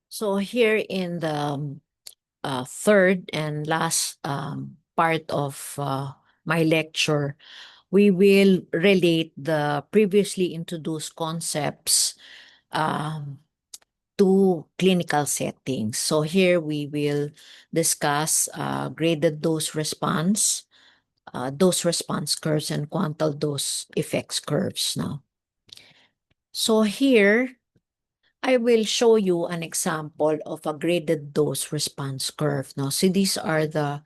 So here in the third and last part of my lecture, we will relate the previously introduced concepts um, to clinical settings. So here we will discuss graded dose response curves, and quantile dose effects curves now. So here, I will show you an example of a graded dose response curve. Now, so these are the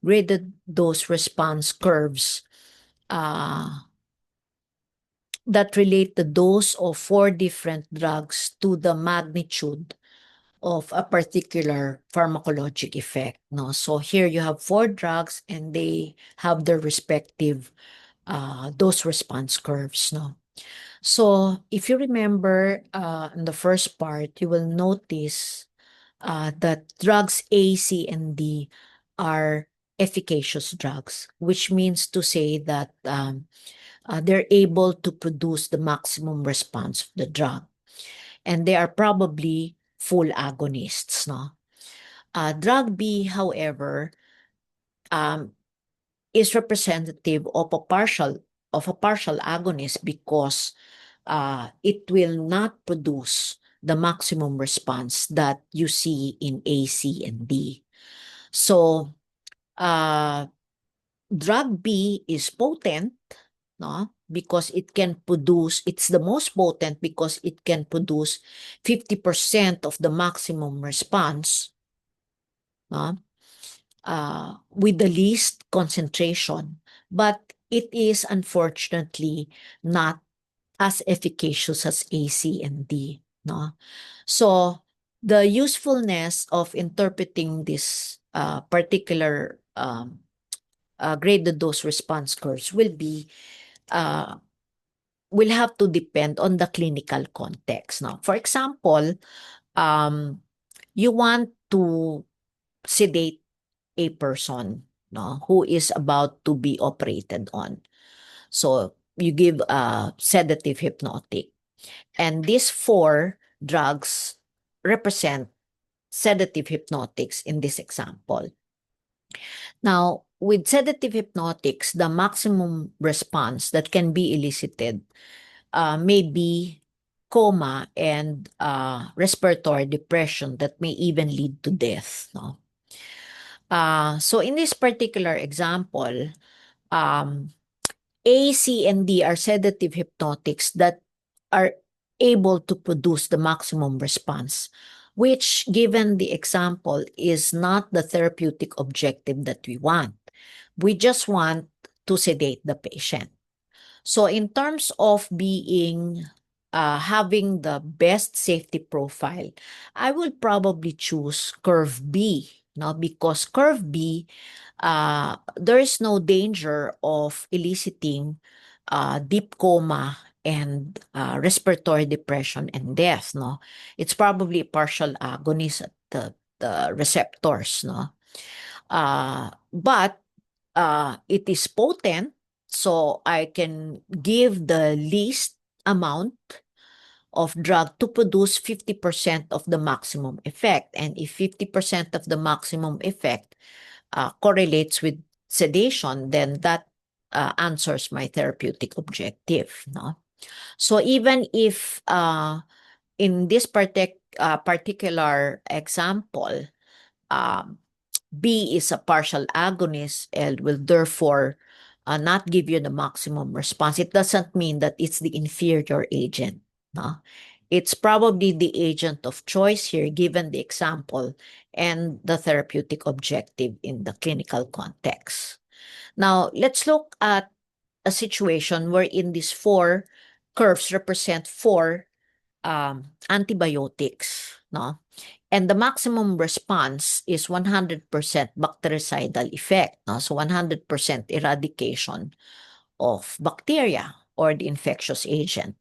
graded dose response curves that relate the dose of 4 different drugs to the magnitude of a particular pharmacologic effect. No? So here you have 4 drugs and they have their respective dose response curves. No? So if you remember in the first part, you will notice that drugs A, C, and D are efficacious drugs, which means to say that they're able to produce the maximum response of the drug. And they are probably full agonists. No? Drug B, however, um, is representative of a partial agonist because it will not produce the maximum response that you see in A, C, and D. So, drug B is potent, no? Because it's the most potent because it can produce 50% of the maximum response, no? With the least concentration. But it is unfortunately not as efficacious as A, C, and D. No? So the usefulness of interpreting this particular graded dose response curves uh, will have to depend on the clinical context. Now, for example, you want to sedate a person, no, who is about to be operated on. So you give a sedative hypnotic. And these 4 drugs represent sedative hypnotics in this example. Now, with sedative hypnotics, the maximum response that can be elicited may be coma and respiratory depression that may even lead to death. No? So in this particular example, um, A, C, and D are sedative hypnotics that are able to produce the maximum response, which, given the example, is not the therapeutic objective that we want. We just want to sedate the patient. So, in terms of having the best safety profile, I would probably choose curve B, no? Because curve B, there is no danger of eliciting deep coma and respiratory depression and death. No, it's probably partial agonist at the receptors. No, but it is potent, so I can give the least amount of drug to produce 50% of the maximum effect. And if 50% of the maximum effect correlates with sedation, then that answers my therapeutic objective. No? So even if in this particular example, um, B is a partial agonist and will therefore not give you the maximum response, it doesn't mean that it's the inferior agent. No? It's probably the agent of choice here, given the example and the therapeutic objective in the clinical context. Now, let's look at a situation wherein these 4 curves represent 4 antibiotics. No? And the maximum response is 100% bactericidal effect. No? So 100% eradication of bacteria or the infectious agent.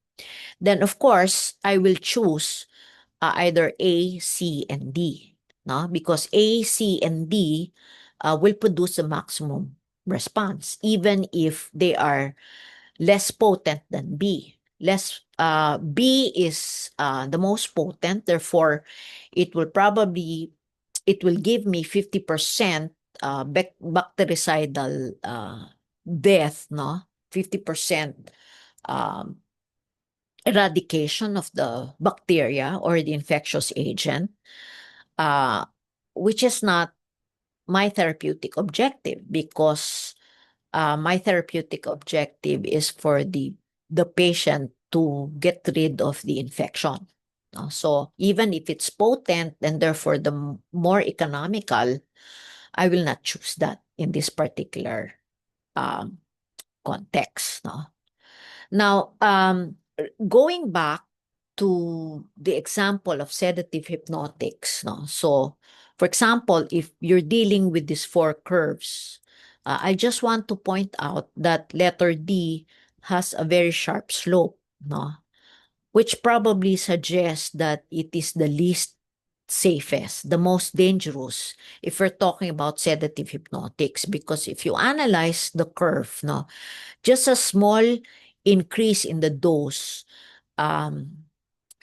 Then, of course, I will choose either A, C, and D. No? Because A, C, and D will produce the maximum response, even if they are less potent than B. B is the most potent, therefore it will give me 50% bactericidal death, no? 50% um, eradication of the bacteria or the infectious agent, uh, which is not my therapeutic objective, because my therapeutic objective is for the patient to get rid of the infection. No? So even if it's potent and therefore the more economical, I will not choose that in this particular um, context. No? Now, going back to the example of sedative hypnotics, no? So, for example, if you're dealing with these four curves, I just want to point out that letter D has a very sharp slope, no? Which probably suggests that it is the least safest, the most dangerous if we're talking about sedative hypnotics. Because if you analyze the curve, no, just a small increase in the dose,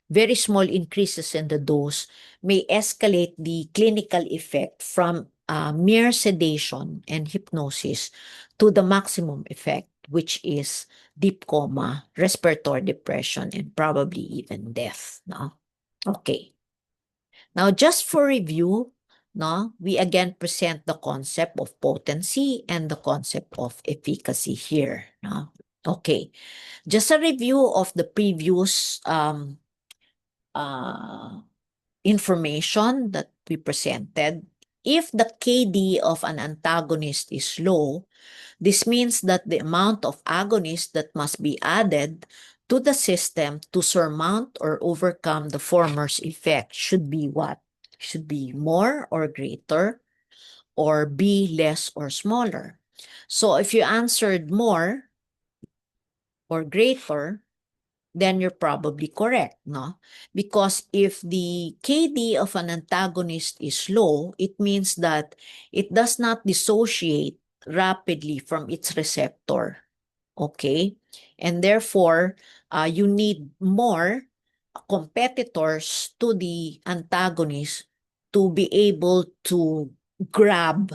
very small increases in the dose may escalate the clinical effect from mere sedation and hypnosis to the maximum effect, which is deep coma, respiratory depression, and probably even death. No? Okay. Now, just for review, no, we again present the concept of potency and the concept of efficacy here. No? Okay. Just a review of the previous uh, information that we presented. If the KD of an antagonist is low, this means that the amount of agonist that must be added to the system to surmount or overcome the former's effect should be what? Should be more or greater, or be less or smaller. So if you answered more or greater, then you're probably correct, no? Because if the KD of an antagonist is low, it means that it does not dissociate rapidly from its receptor, okay? And therefore, you need more competitors to the antagonist to be able to grab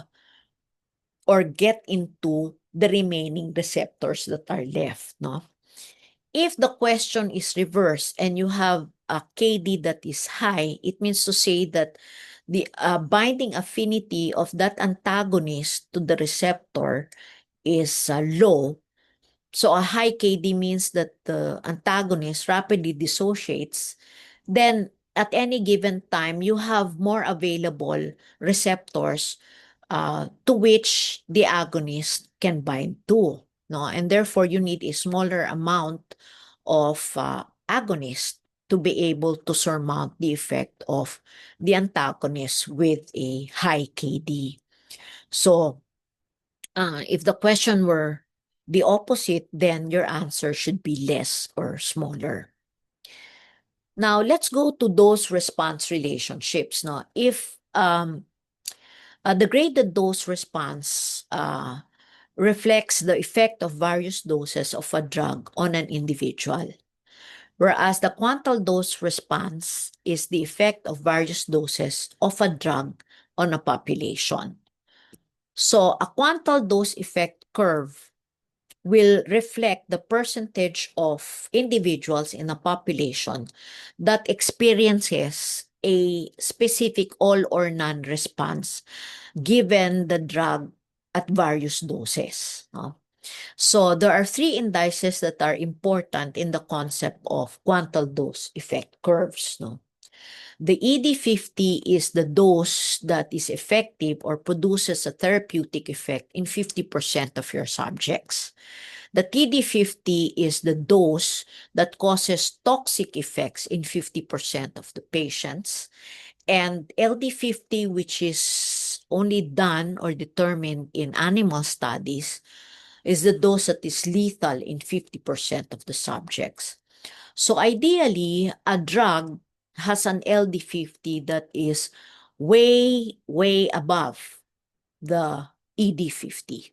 or get into the remaining receptors that are left, no? If the question is reversed and you have a KD that is high, it means to say that the binding affinity of that antagonist to the receptor is low. So a high KD means that the antagonist rapidly dissociates. Then at any given time, you have more available receptors to which the agonist can bind to. No? And therefore, you need a smaller amount of agonist to be able to surmount the effect of the antagonist with a high KD. So if the question were the opposite, then your answer should be less or smaller. Now, let's go to dose-response relationships. Now, if the graded dose response reflects the effect of various doses of a drug on an individual, whereas the quantal dose response is the effect of various doses of a drug on a population. So a quantal dose effect curve will reflect the percentage of individuals in a population that experiences a specific all or none response given the drug at various doses. No? So there are three indices that are important in the concept of quantal dose effect curves. No? The ED50 is the dose that is effective or produces a therapeutic effect in 50% of your subjects. The TD50 is the dose that causes toxic effects in 50% of the patients. And LD50, which is only done or determined in animal studies, is the dose that is lethal in 50% of the subjects. So ideally, a drug has an LD50 that is way, way above the ED50.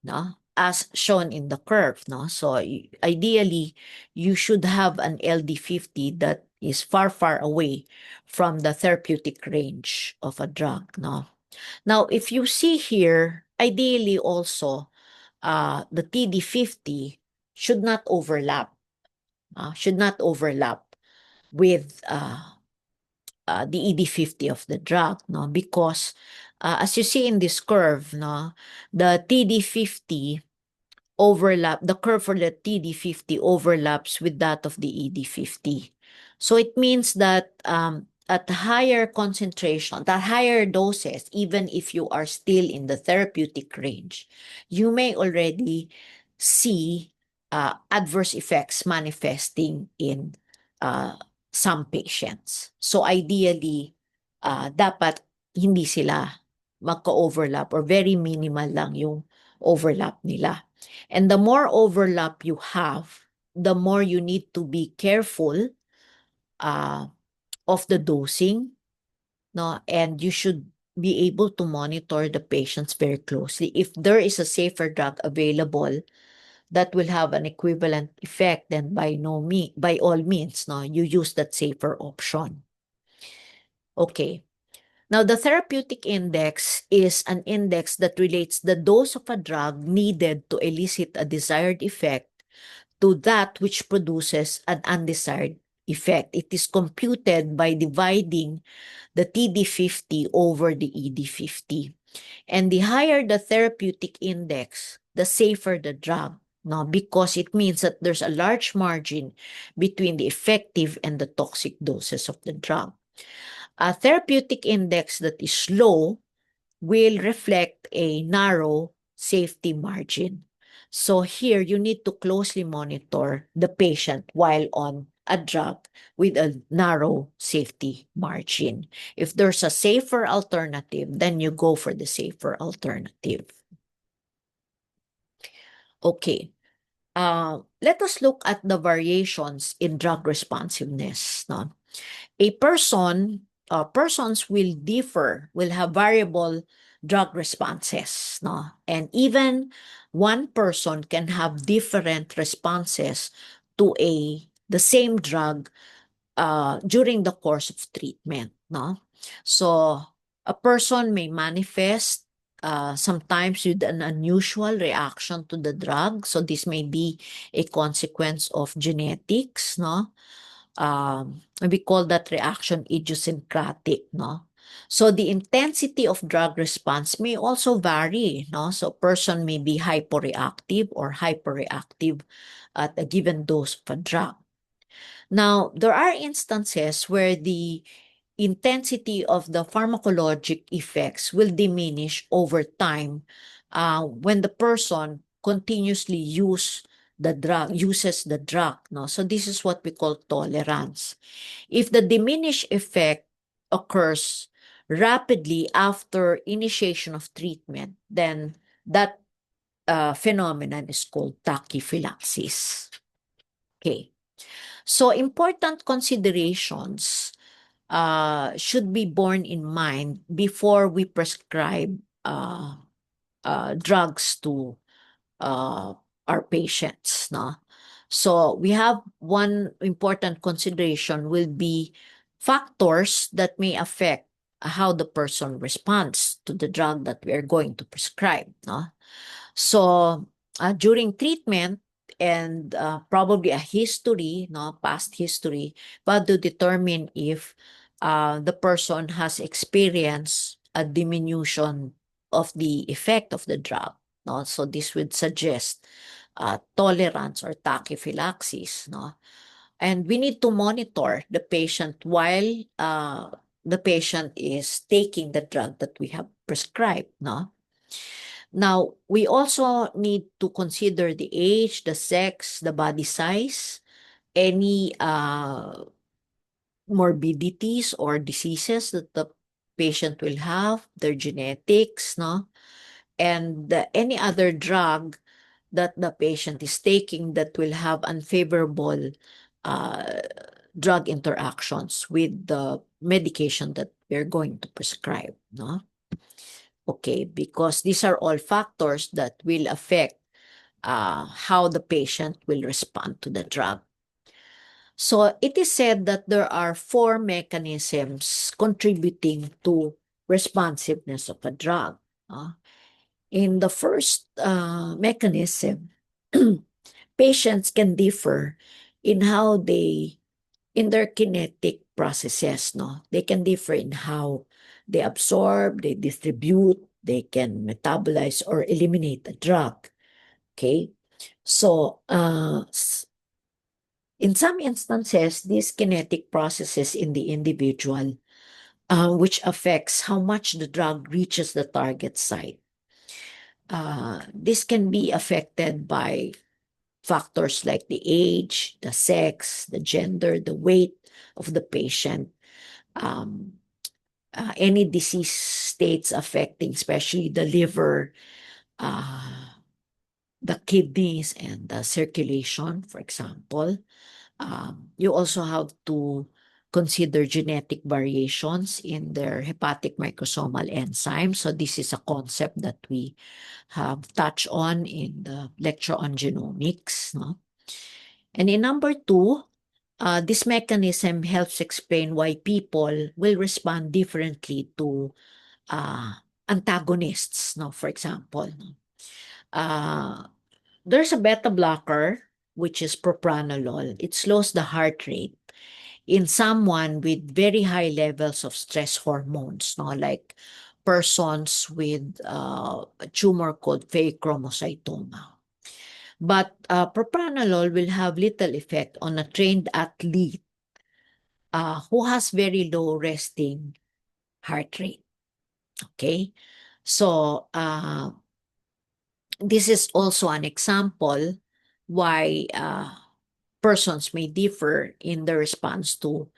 No? as shown in the curve, no? So ideally, you should have an LD50 that is far, far away from the therapeutic range of a drug, no? Now, if you see here, ideally also, the TD50 should not overlap, with the ED50 of the drug, no? Because as you see in this curve, no, the TD50 the curve for the TD50 overlaps with that of the ED50. So it means that at higher concentration, at higher doses, even if you are still in the therapeutic range, you may already see adverse effects manifesting in some patients. So ideally, dapat hindi sila magka-overlap or very minimal lang yung overlap nila. And the more overlap you have, the more you need to be careful of the dosing, no? And you should be able to monitor the patients very closely. If there is a safer drug available that will have an equivalent effect, then by all means, no, you use that safer option. Okay. Now, the therapeutic index is an index that relates the dose of a drug needed to elicit a desired effect to that which produces an undesired effect. It is computed by dividing the TD50 over the ED50. And the higher the therapeutic index, the safer the drug, no? Because it means that there's a large margin between the effective and the toxic doses of the drug. A therapeutic index that is low will reflect a narrow safety margin. So here you need to closely monitor the patient while on a drug with a narrow safety margin. If there's a safer alternative, then you go for the safer alternative. Okay. Let us look at the variations in drug responsiveness. No? Persons will have variable drug responses, no? And even one person can have different responses to the same drug during the course of treatment, no? So a person may manifest sometimes with an unusual reaction to the drug. So this may be a consequence of genetics, no? We call that reaction idiosyncratic, no? So the intensity of drug response may also vary, no? So a person may be hyporeactive or hyperreactive at a given dose of a drug. Now, there are instances where the intensity of the pharmacologic effects will diminish over time when the person continuously uses the drug, no? So this is what we call tolerance. If the diminished effect occurs rapidly after initiation of treatment, then that phenomenon is called tachyphylaxis. Okay. So important considerations should be borne in mind before we prescribe drugs to our patients, no? So we have one important consideration will be factors that may affect how the person responds to the drug that we are going to prescribe, no? So during treatment and probably a history, no, past history, but to determine if the person has experienced a diminution of the effect of the drug, no? So this would suggest tolerance or tachyphylaxis, no? And we need to monitor the patient while the patient is taking the drug that we have prescribed, no? Now, we also need to consider the age, the sex, the body size, any morbidities or diseases that the patient will have, their genetics, no? And any other drug that the patient is taking that will have unfavorable drug interactions with the medication that we're going to prescribe, no? Okay, because these are all factors that will affect how the patient will respond to the drug. So it is said that there are four mechanisms contributing to responsiveness of a drug. In the first mechanism, patients can differ in how in their kinetic processes, no? They can differ in how they absorb, they distribute, they can metabolize or eliminate the drug. Okay? So, in some instances, these kinetic processes in the individual, which affects how much the drug reaches the target site. This can be affected by factors like the age, the sex, the gender, the weight of the patient, um, any disease states affecting, especially the liver, the kidneys, and the circulation, for example. You also have to consider genetic variations in their hepatic microsomal enzymes. So this is a concept that we have touched on in the lecture on genomics. No? And in number two, this mechanism helps explain why people will respond differently to antagonists. No? For example, there's a beta blocker, which is propranolol. It slows the heart rate in someone with very high levels of stress hormones, no? Like persons with a tumor called pheochromocytoma. But propranolol will have little effect on a trained athlete who has very low resting heart rate. Okay? So, this is also an example why persons may differ in the response to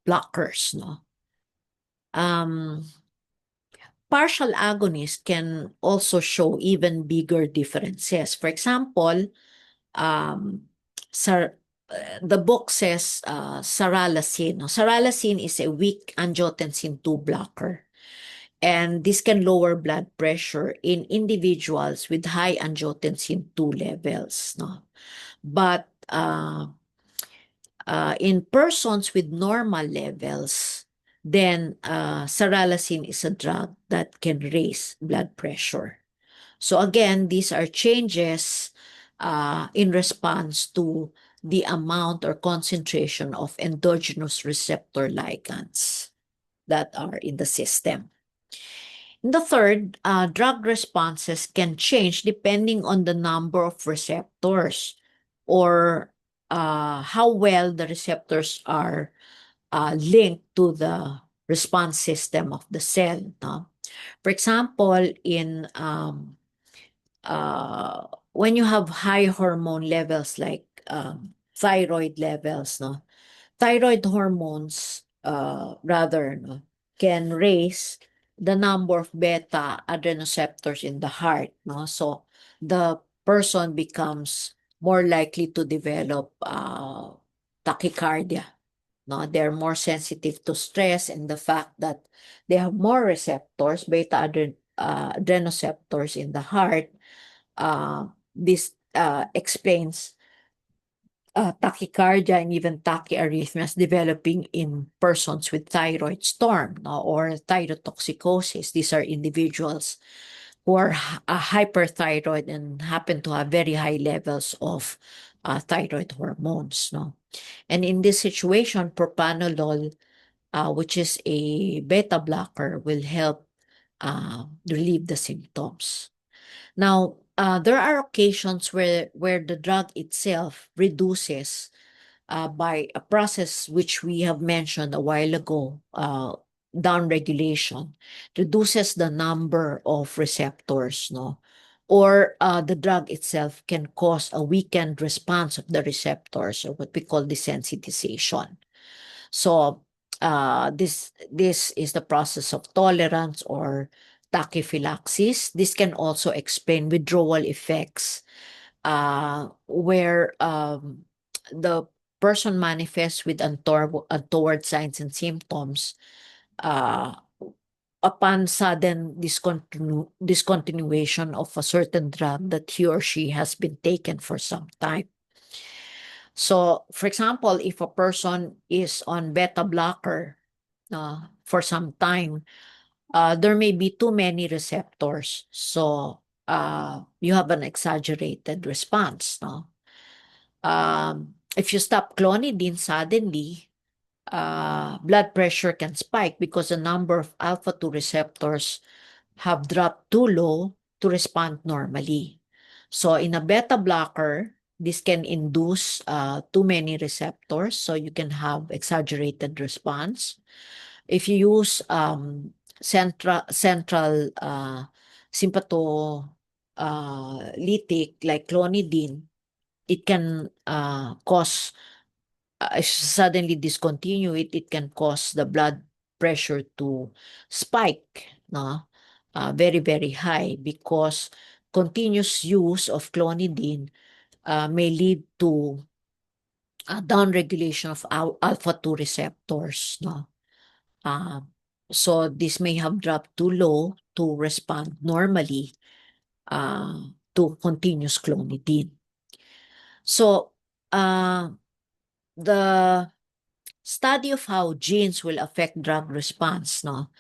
blockers. No? Um, Partial agonists can also show even bigger differences. For example, um, sar- the book says saralacin. No? Saralacin is a weak angiotensin 2 blocker. And this can lower blood pressure in individuals with high angiotensin 2 levels. No? But in persons with normal levels, then saralacin is a drug that can raise blood pressure. So again, these are changes in response to the amount or concentration of endogenous receptor ligands that are in the system. The third, drug responses can change depending on the number of receptors or how well the receptors are linked to the response system of the cell. No? For example, in when you have high hormone levels like thyroid levels, no, thyroid hormones rather no, can raise the number of beta adrenoceptors in the heart. No, so the person becomes more likely to develop tachycardia. No, they're more sensitive to stress and the fact that they have more receptors, adrenoceptors in the heart. This explains tachycardia and even tachyarrhythmias developing in persons with thyroid storm, no, or thyrotoxicosis. These are individuals who are hyperthyroid and happen to have very high levels of thyroid hormones. No? And in this situation, propranolol, which is a beta blocker, will help relieve the symptoms. Now, there are occasions where the drug itself reduces by a process which we have mentioned a while ago, downregulation, reduces the number of receptors, no? Or the drug itself can cause a weakened response of the receptors, or what we call desensitization. So this is the process of tolerance or tachyphylaxis. This can also explain withdrawal effects where the person manifests with untoward signs and symptoms uh, upon sudden discontinuation of a certain drug that he or she has been taken for some time. So, for example, if a person is on beta blocker for some time, there may be too many receptors. So, you have an exaggerated response. No? If you stop clonidine suddenly, blood pressure can spike because the number of alpha 2 receptors have dropped too low to respond normally. So in a beta blocker, this can induce too many receptors, so you can have exaggerated response. If you use central sympatholytic like clonidine, it can cause if suddenly discontinue it, it can cause the blood pressure to spike, no? Very, very high because continuous use of clonidine may lead to downregulation of alpha 2 receptors, no? So this may have dropped too low to respond normally to continuous clonidine. So the study of how genes will affect drug response, no?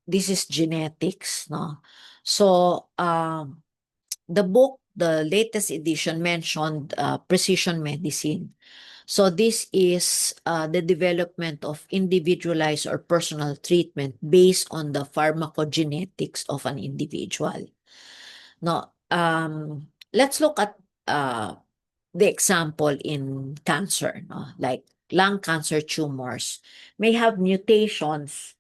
This is genetics, no? So the book, the latest edition mentioned precision medicine. So this is the development of individualized or personal treatment based on the pharmacogenetics of an individual. No, let's look at the example in cancer, no? Like lung cancer tumors may have mutations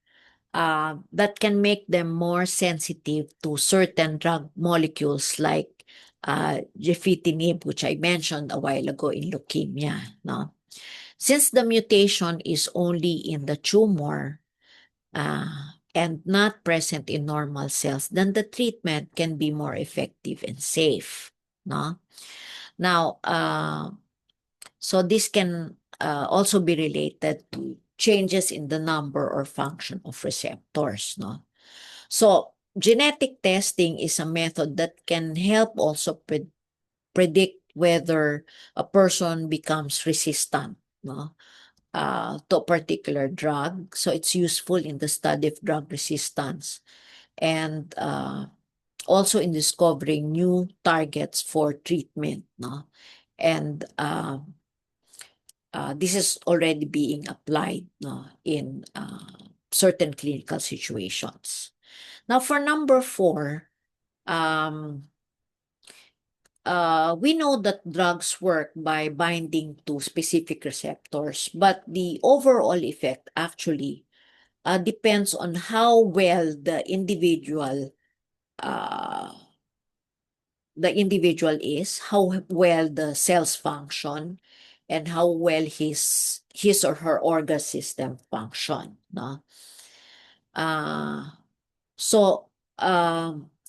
that can make them more sensitive to certain drug molecules like gefitinib, which I mentioned a while ago in leukemia. No? Since the mutation is only in the tumor and not present in normal cells, then the treatment can be more effective and safe. No? Now, so this can also be related to changes in the number or function of receptors. No? So genetic testing is a method that can help also predict whether a person becomes resistant, no? To a particular drug. So it's useful in the study of drug resistance and also in discovering new targets for treatment. No? And this is already being applied, no, in certain clinical situations. Now, for number 4, we know that drugs work by binding to specific receptors, but the overall effect actually depends on how well the individual is, how well the cells function, and how well his or her organ system function. No? So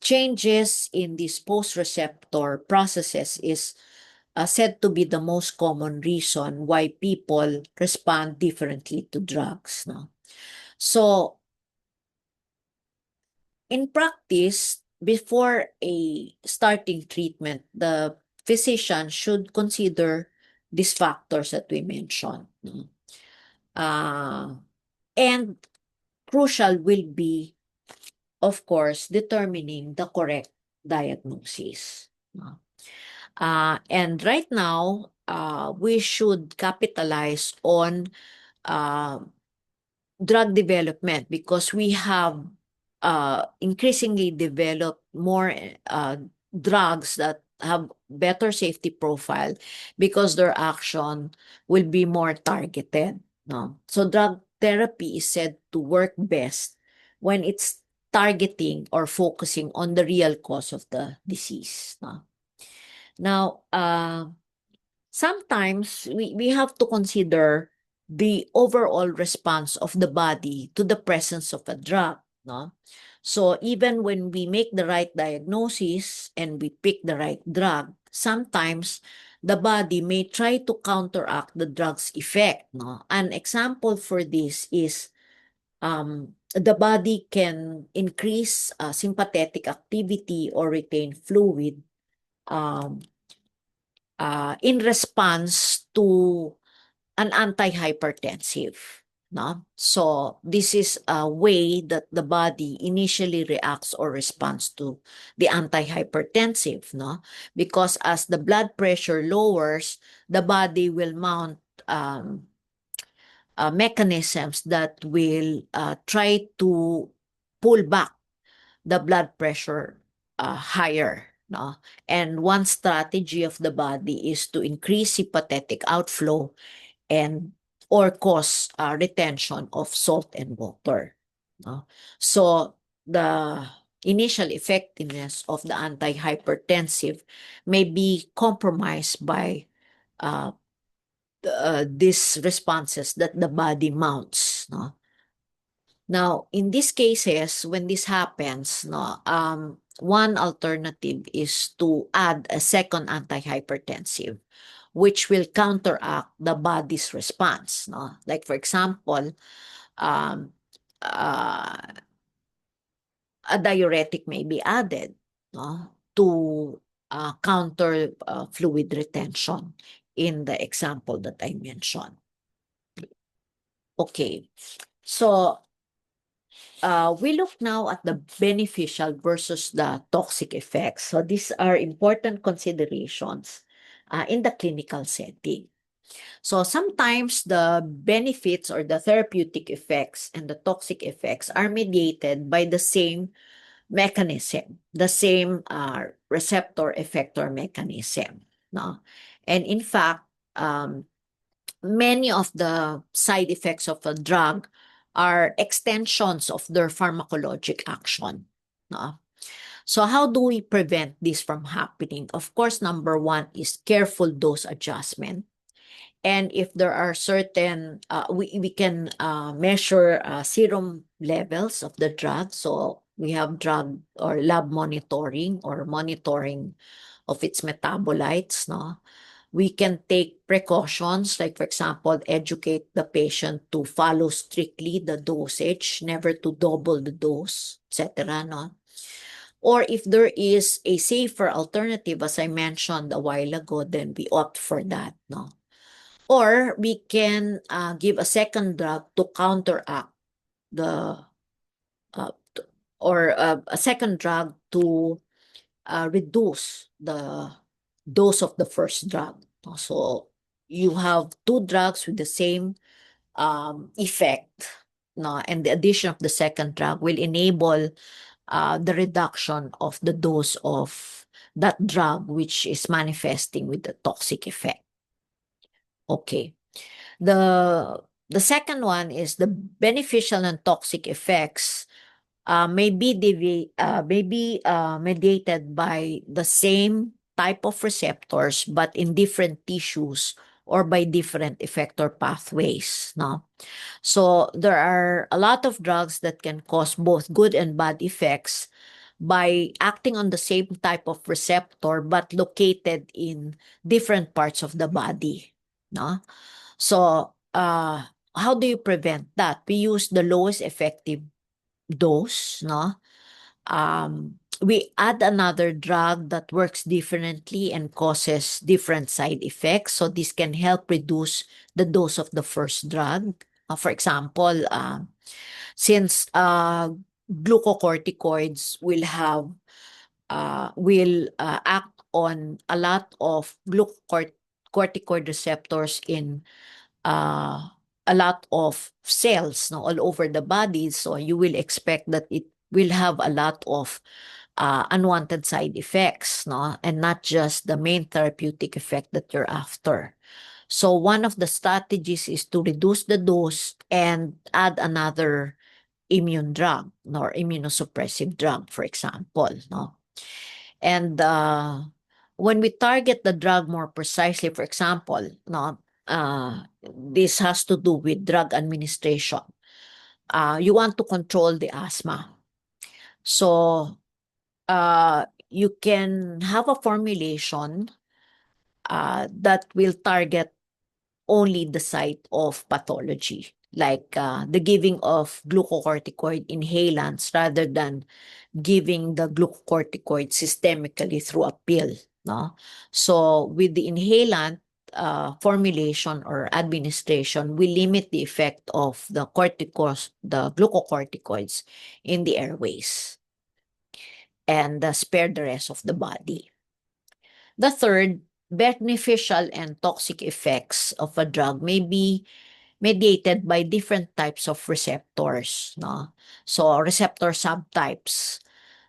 changes in these post-receptor processes is said to be the most common reason why people respond differently to drugs. No? So in practice, before a starting treatment, the physician should consider these factors that we mentioned. No? And crucial will be, of course, determining the correct diagnosis. No? And right now, we should capitalize on drug development because we have increasingly developed more drugs that have better safety profile because their action will be more targeted. No? So drug therapy is said to work best when it's targeting or focusing on the real cause of the disease. No? Now, sometimes we have to consider the overall response of the body to the presence of a drug. No? So even when we make the right diagnosis and we pick the right drug, sometimes the body may try to counteract the drug's effect. No? An example for this is the body can increase sympathetic activity or retain fluid um, in response to an antihypertensive. No? So this is a way that the body initially reacts or responds to the antihypertensive, no? Because as the blood pressure lowers, the body will mount mechanisms that will try to pull back the blood pressure higher. No? And one strategy of the body is to increase sympathetic outflow and or cause retention of salt and water. No? So the initial effectiveness of the antihypertensive may be compromised by these responses that the body mounts. No? Now, in these cases, when this happens, no, one alternative is to add a second antihypertensive, which will counteract the body's response. No? Like, for example, um, uh, a diuretic may be added, no, to counter fluid retention in the example that I mentioned. Okay, so we look now at the beneficial versus the toxic effects. So these are important considerations in the clinical setting. So sometimes the benefits or the therapeutic effects and the toxic effects are mediated by the same mechanism, the same receptor effector mechanism. No? And in fact, many of the side effects of a drug are extensions of their pharmacologic action. No? So how do we prevent this from happening? Of course, number one is careful dose adjustment. And if there are certain, we can measure serum levels of the drug. So we have drug or lab monitoring or monitoring of its metabolites. No? We can take precautions, like for example, educate the patient to follow strictly the dosage, never to double the dose, etc. No? Or if there is a safer alternative, as I mentioned a while ago, then we opt for that. No? Or we can give a second drug to counteract the, or a second drug to reduce the dose of the first drug. So you have two drugs with the same effect, no, and the addition of the second drug will enable the reduction of the dose of that drug which is manifesting with the toxic effect. Okay. The second one is the beneficial and toxic effects may be mediated by the same type of receptors but in different tissues or by different effector pathways. No? So there are a lot of drugs that can cause both good and bad effects by acting on the same type of receptor but located in different parts of the body. No? So how do you prevent that? We use the lowest effective dose, no? We add another drug that works differently and causes different side effects. So this can help reduce the dose of the first drug. For example, since glucocorticoids will act on a lot of glucocorticoid receptors in a lot of cells, no, all over the body. So you will expect that it will have a lot of unwanted side effects, no, and not just the main therapeutic effect that you're after. So one of the strategies is to reduce the dose and add another immune drug, or immunosuppressive drug, for example, no. And when we target the drug more precisely, for example, no, this has to do with drug administration. You want to control the asthma. So you can have a formulation that will target only the site of pathology. like the giving of glucocorticoid inhalants rather than giving the glucocorticoid systemically through a pill, no? So with the inhalant formulation or administration, we limit the effect of the glucocorticoids in the airways and spare the rest of the body. The third, beneficial and toxic effects of a drug may be mediated by different types of receptors, no? So receptor subtypes.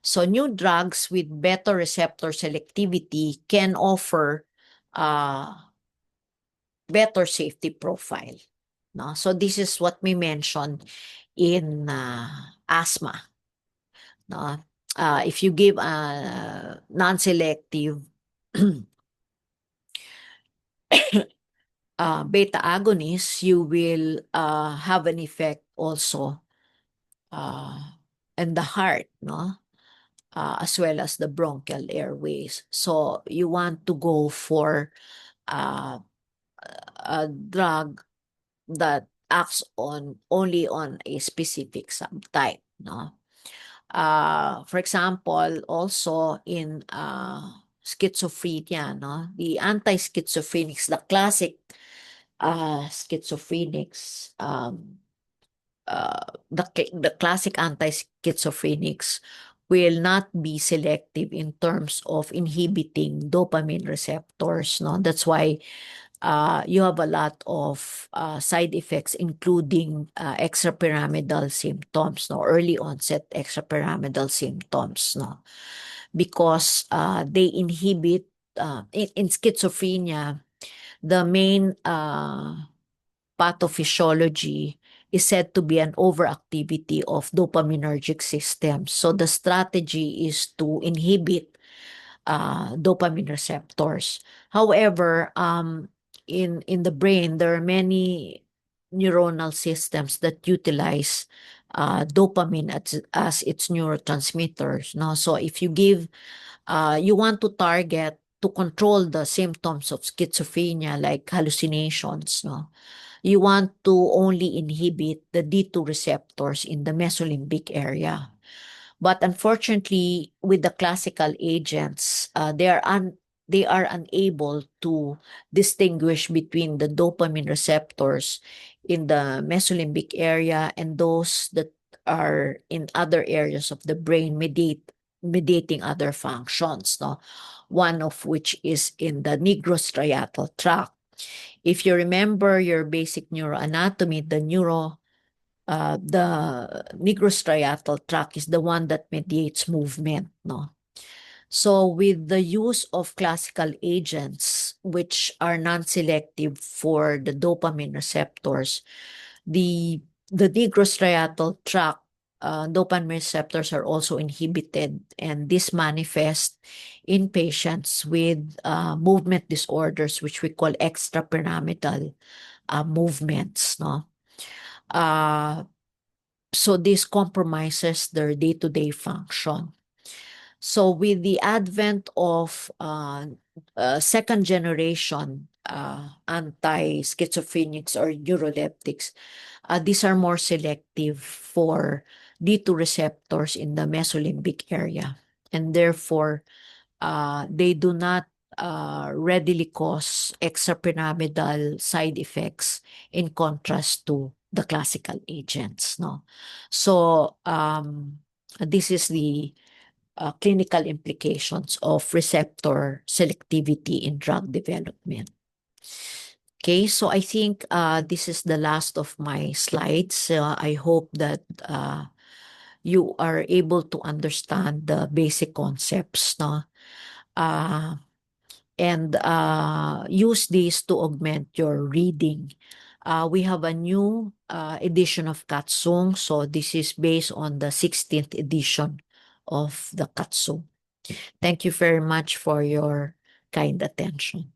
So new drugs with better receptor selectivity can offer better safety profile, no? So this is what we mentioned in asthma, no? If you give a non-selective beta agonist, you will have an effect also in the heart, no? As well as the bronchial airways. So you want to go for a drug that acts on only on a specific subtype, no? For example, also in schizophrenia, no? The anti-schizophrenics, the classic schizophrenics, the classic anti-schizophrenics will not be selective in terms of inhibiting dopamine receptors, no? That's why you have a lot of side effects, including extrapyramidal symptoms, no? Early onset extrapyramidal symptoms, no? Because they inhibit, in schizophrenia, the main pathophysiology is said to be an overactivity of dopaminergic systems. So the strategy is to inhibit dopamine receptors. However, in the brain, there are many neuronal systems that utilize dopamine as its neurotransmitters. No, so if you give, you want to target to control the symptoms of schizophrenia like hallucinations. No, you want to only inhibit the D2 receptors in the mesolimbic area. But unfortunately, with the classical agents, they are unable to distinguish between the dopamine receptors in the mesolimbic area and those that are in other areas of the brain mediating other functions, no? One of which is in the nigrostriatal tract. If you remember your basic neuroanatomy, the nigrostriatal tract is the one that mediates movement, no? So with the use of classical agents, which are non-selective for the dopamine receptors, the nigrostriatal tract dopamine receptors are also inhibited, and this manifests in patients with movement disorders, which we call extrapyramidal movements, no? So this compromises their day-to-day function. So with the advent of second generation anti-schizophrenics or neuroleptics, these are more selective for D2 receptors in the mesolimbic area, and therefore they do not readily cause extrapyramidal side effects in contrast to the classical agents, no? So this is the clinical implications of receptor selectivity in drug development. Okay, so I think this is the last of my slides. I hope that you are able to understand the basic concepts, no? And use these to augment your reading. We have a new edition of Katsung. So this is based on the 16th edition of the Katsung. Thank you very much for your kind attention.